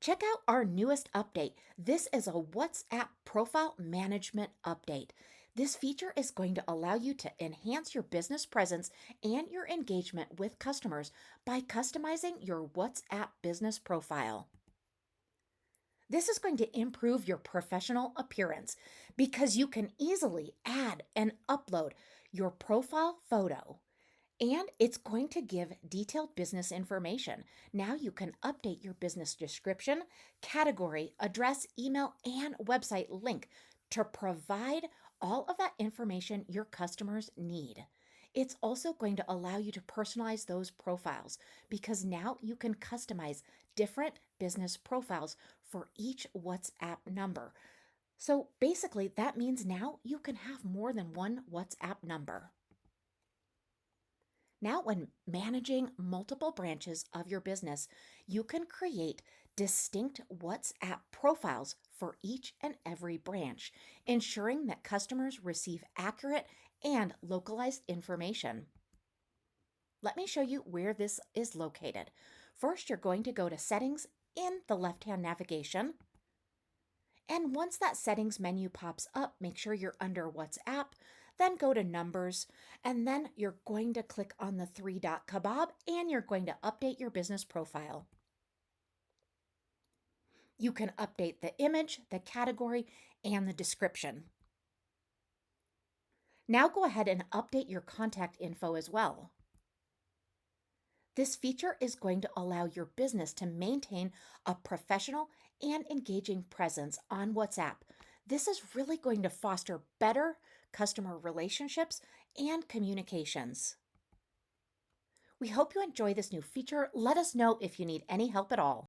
Check out our newest update. This is a WhatsApp profile management update. This feature is going to allow you to enhance your business presence and your engagement with customers by customizing your WhatsApp business profile. This is going to improve your professional appearance because you can easily add and upload your profile photo. And it's going to give detailed business information. Now you can update your business description, category, address, email, and website link to provide all of that information your customers need. It's also going to allow you to personalize those profiles because now you can customize different business profiles for each WhatsApp number. So basically, that means now you can have more than one WhatsApp number. Now, when managing multiple branches of your business, you can create distinct WhatsApp profiles for each and every branch, ensuring that customers receive accurate and localized information. Let me show you where this is located. First, you're going to go to Settings in the left-hand navigation. And once that settings menu pops up, make sure you're under WhatsApp, then go to numbers, and then you're going to click on the three-dot kebab and you're going to update your business profile. You can update the image, the category, and the description. Now go ahead and update your contact info as well. This feature is going to allow your business to maintain a professional and engaging presence on WhatsApp. This is really going to foster better customer relationships and communications. We hope you enjoy this new feature. Let us know if you need any help at all.